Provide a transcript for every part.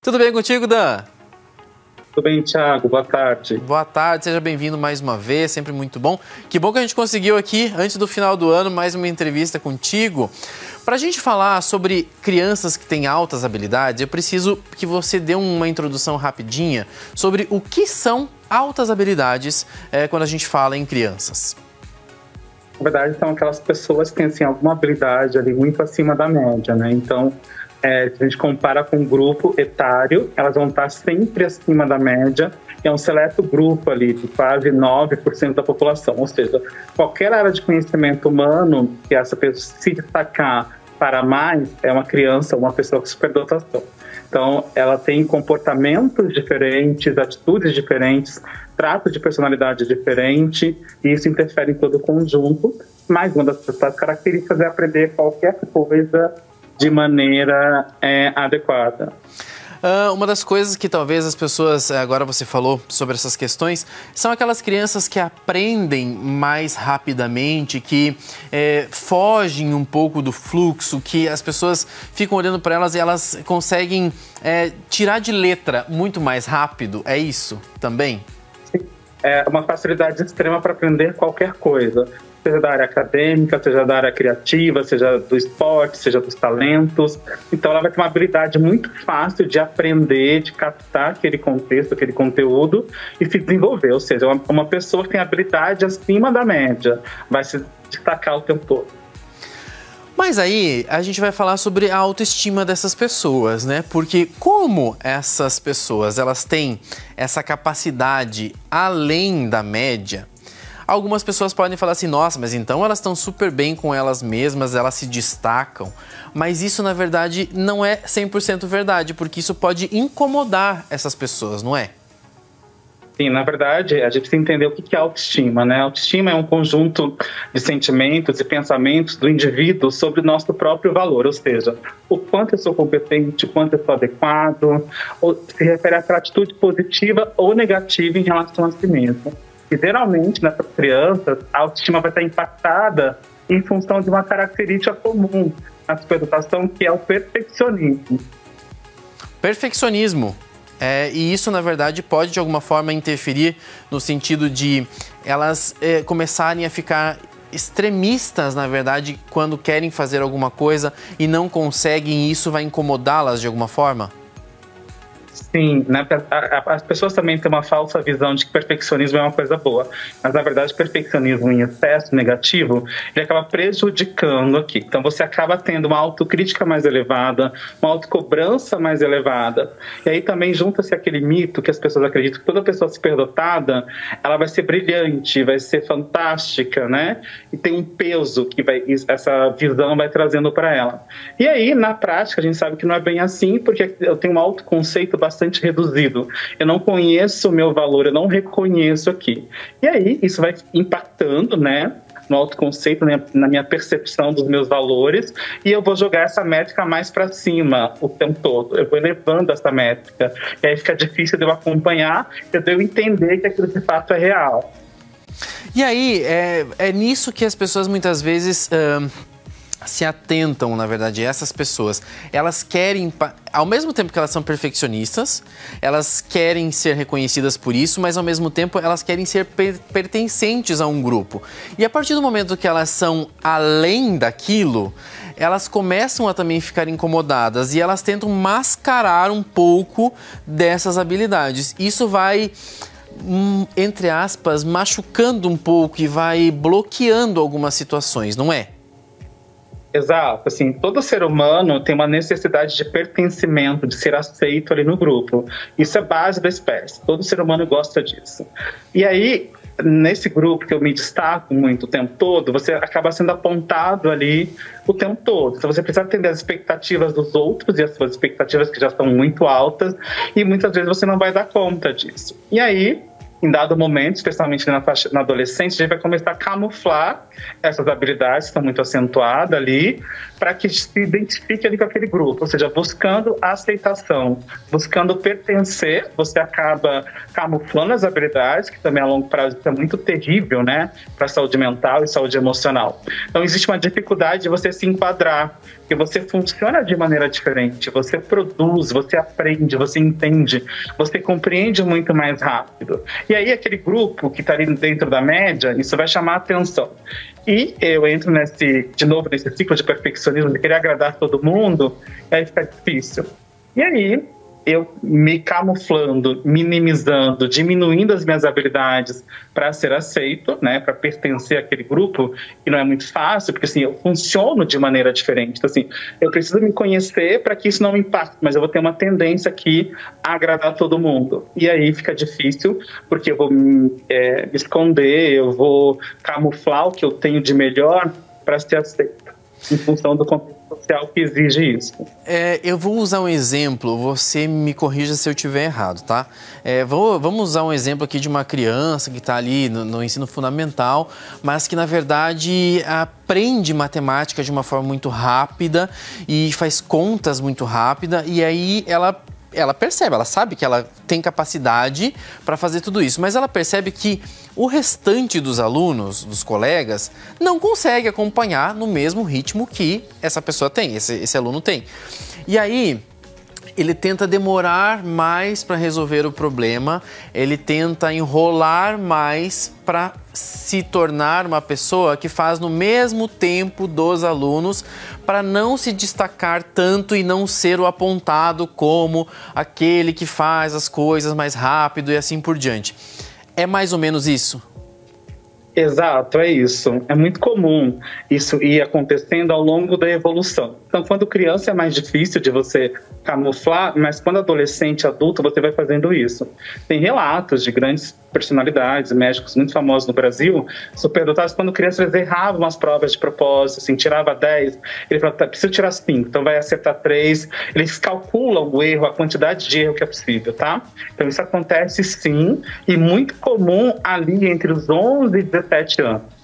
Tudo bem contigo, Dan? Tudo bem, Thiago? Boa tarde. Boa tarde, seja bem-vindo mais uma vez, sempre muito bom. Que bom que a gente conseguiu aqui, antes do final do ano, mais uma entrevista contigo. Para a gente falar sobre crianças que têm altas habilidades, eu preciso que você dê uma introdução rapidinha sobre o que são altas habilidades quando a gente fala em crianças. Na verdade, são aquelas pessoas que têm assim, alguma habilidade ali muito acima da média, né? Então, se a gente compara com um grupo etário, elas vão estar sempre acima da média. É um seleto grupo ali, de quase 9% da população. Ou seja, qualquer área de conhecimento humano que essa pessoa se destacar para mais, é uma criança, uma pessoa com superdotação. Então, ela tem comportamentos diferentes, atitudes diferentes, trato de personalidade diferente, e isso interfere em todo o conjunto. Mas uma das principais características é aprender qualquer coisa de maneira adequada. Uma das coisas que talvez as pessoas, agora você falou sobre essas questões, são aquelas crianças que aprendem mais rapidamente, que fogem um pouco do fluxo, que as pessoas ficam olhando para elas e elas conseguem tirar de letra muito mais rápido, é isso também? Sim, é uma facilidade extrema para aprender qualquer coisa. Seja da área acadêmica, seja da área criativa, seja do esporte, seja dos talentos. Então, ela vai ter uma habilidade muito fácil de aprender, de captar aquele contexto, aquele conteúdo e se desenvolver. Ou seja, uma pessoa que tem habilidade acima da média vai se destacar o tempo todo. Mas aí, a gente vai falar sobre a autoestima dessas pessoas, né? Porque como essas pessoas, elas têm essa capacidade além da média, algumas pessoas podem falar assim, nossa, mas então elas estão super bem com elas mesmas, elas se destacam. Mas isso, na verdade, não é 100% verdade, porque isso pode incomodar essas pessoas, não é? Sim, na verdade, a gente precisa entender o que é autoestima, né? Autoestima é um conjunto de sentimentos e pensamentos do indivíduo sobre o nosso próprio valor, ou seja, o quanto eu sou competente, o quanto eu sou adequado, ou se refere a atitude positiva ou negativa em relação a si mesmo. E, geralmente, nessas crianças, a autoestima vai estar impactada em função de uma característica comum na superdotação, que é o perfeccionismo. Perfeccionismo. E isso, na verdade, pode, de alguma forma, interferir no sentido de elas começarem a ficar extremistas, na verdade, quando querem fazer alguma coisa e não conseguem, e isso vai incomodá-las de alguma forma? Sim, né? As pessoas também têm uma falsa visão de que perfeccionismo é uma coisa boa, mas na verdade perfeccionismo em excesso negativo, ele acaba prejudicando aqui. Então você acaba tendo uma autocrítica mais elevada, uma autocobrança mais elevada, e aí também junta-se aquele mito que as pessoas acreditam que toda pessoa superdotada, ela vai ser brilhante, vai ser fantástica, né? E tem um peso que essa visão vai trazendo para ela. E aí, na prática, a gente sabe que não é bem assim, porque eu tenho um autoconceito bastante reduzido. Eu não conheço o meu valor, eu não reconheço aqui. E aí, isso vai impactando, né, no autoconceito, né, na minha percepção dos meus valores, e eu vou jogar essa métrica mais para cima o tempo todo. Eu vou elevando essa métrica. E aí fica difícil de eu acompanhar, de eu entender que aquilo de fato é real. E aí, é nisso que as pessoas muitas vezes se atentam, na verdade, essas pessoas. Elas querem, ao mesmo tempo que elas são perfeccionistas, elas querem ser reconhecidas por isso, mas ao mesmo tempo elas querem ser pertencentes a um grupo. E a partir do momento que elas são além daquilo, elas começam a também ficar incomodadas e elas tentam mascarar um pouco dessas habilidades. Isso vai, entre aspas, machucando um pouco e vai bloqueando algumas situações, não é? Exato, assim, todo ser humano tem uma necessidade de pertencimento, de ser aceito ali no grupo. Isso é base da espécie, todo ser humano gosta disso. E aí, nesse grupo que eu me destaco muito o tempo todo, você acaba sendo apontado ali o tempo todo. Então você precisa atender as expectativas dos outros e as suas expectativas que já estão muito altas, e muitas vezes você não vai dar conta disso. E aí, em dado momento, especialmente na adolescência, a gente vai começar a camuflar essas habilidades que estão muito acentuadas ali, para que se identifique ali com aquele grupo, ou seja, buscando a aceitação, buscando pertencer, você acaba camuflando as habilidades, que também a longo prazo é muito terrível, né, para a saúde mental e saúde emocional. Então existe uma dificuldade de você se enquadrar, porque você funciona de maneira diferente, você produz, você aprende, você entende, você compreende muito mais rápido. E aí aquele grupo que está ali dentro da média, isso vai chamar a atenção. E eu entro de novo nesse ciclo de perfeccionismo, de querer agradar todo mundo, e aí fica difícil. E aí eu me camuflando, minimizando, diminuindo as minhas habilidades para ser aceito, né, para pertencer àquele grupo, que não é muito fácil, porque assim, eu funciono de maneira diferente. Então, assim, eu preciso me conhecer para que isso não me impacte, mas eu vou ter uma tendência aqui a agradar todo mundo. E aí fica difícil, porque eu vou me esconder, eu vou camuflar o que eu tenho de melhor para ser aceito, em função do contexto social que exige isso. Eu vou usar um exemplo, você me corrija se eu estiver errado, tá? Vamos usar um exemplo aqui de uma criança que está ali no ensino fundamental, mas que na verdade aprende matemática de uma forma muito rápida e faz contas muito rápida, e aí ela percebe, ela sabe que ela tem capacidade para fazer tudo isso, mas ela percebe que o restante dos alunos, dos colegas, não consegue acompanhar no mesmo ritmo que essa pessoa tem, esse aluno tem. E aí ele tenta demorar mais para resolver o problema, ele tenta enrolar mais para se tornar uma pessoa que faz no mesmo tempo dos alunos, para não se destacar tanto e não ser o apontado como aquele que faz as coisas mais rápido e assim por diante. É mais ou menos isso? Exato, é isso. É muito comum isso ir acontecendo ao longo da evolução. Então, quando criança é mais difícil de você camuflar, mas quando adolescente, adulto, você vai fazendo isso. Tem relatos de grandes personalidades, médicos muito famosos no Brasil, superdotados, quando crianças eles erravam as provas de propósito, assim, tirava 10, ele falava, preciso tirar 5, então vai acertar 3, eles calculam o erro, a quantidade de erro que é possível, tá? Então isso acontece sim, e muito comum ali entre os 11 e 17 anos.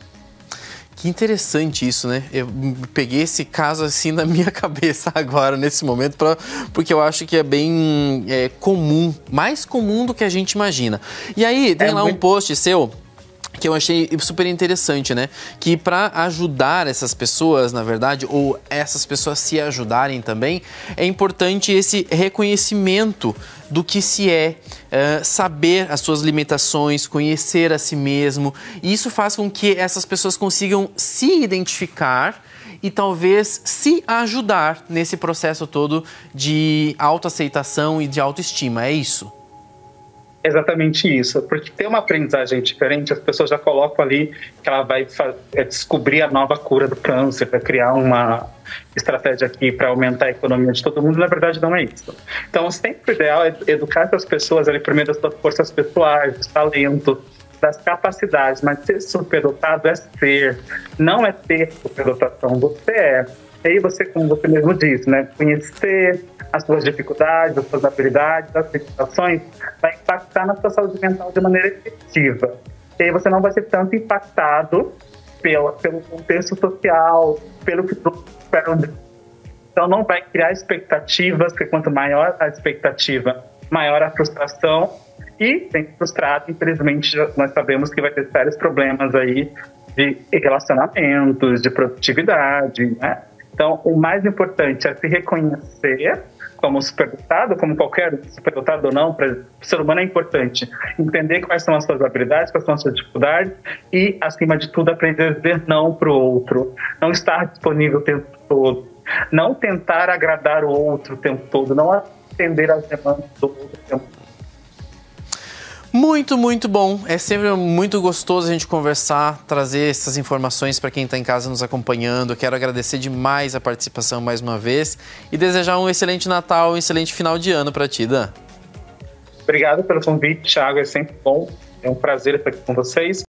Que interessante isso, né? Eu peguei esse caso assim na minha cabeça agora, nesse momento, porque eu acho que é bem comum, mais comum do que a gente imagina. E aí, tem lá um post seu que eu achei super interessante, né? Que para ajudar essas pessoas, na verdade, ou essas pessoas se ajudarem também, é importante esse reconhecimento do que se saber as suas limitações, conhecer a si mesmo. E isso faz com que essas pessoas consigam se identificar e talvez se ajudar nesse processo todo de autoaceitação e de autoestima. É isso? Exatamente isso, porque tem uma aprendizagem diferente, as pessoas já colocam ali que ela vai descobrir a nova cura do câncer, vai criar uma estratégia aqui para aumentar a economia de todo mundo, na verdade não é isso. Então, sempre o ideal é educar essas pessoas ali primeiro das suas forças pessoais, dos talentos, das capacidades, mas ser superdotado é ser, não é ter superdotação, você é. E aí você, como você mesmo disse, né, conhecer as suas dificuldades, as suas habilidades, as limitações, vai impactar na sua saúde mental de maneira efetiva. E aí você não vai ser tanto impactado pelo contexto social, pelo que todos esperam. Então não vai criar expectativas, porque quanto maior a expectativa, maior a frustração. E tem frustrado, infelizmente, nós sabemos que vai ter sérios problemas aí de relacionamentos, de produtividade, né? Então, o mais importante é se reconhecer como superdotado, como qualquer superdotado ou não, para o ser humano é importante entender quais são as suas habilidades, quais são as suas dificuldades e, acima de tudo, aprender a dizer não para o outro, não estar disponível o tempo todo, não tentar agradar o outro o tempo todo, não atender às demandas do outro o tempo todo. Muito, muito bom. É sempre muito gostoso a gente conversar, trazer essas informações para quem está em casa nos acompanhando. Eu quero agradecer demais a participação mais uma vez e desejar um excelente Natal, um excelente final de ano para ti, Dan. Obrigado pelo convite, Thiago. É sempre bom. É um prazer estar aqui com vocês.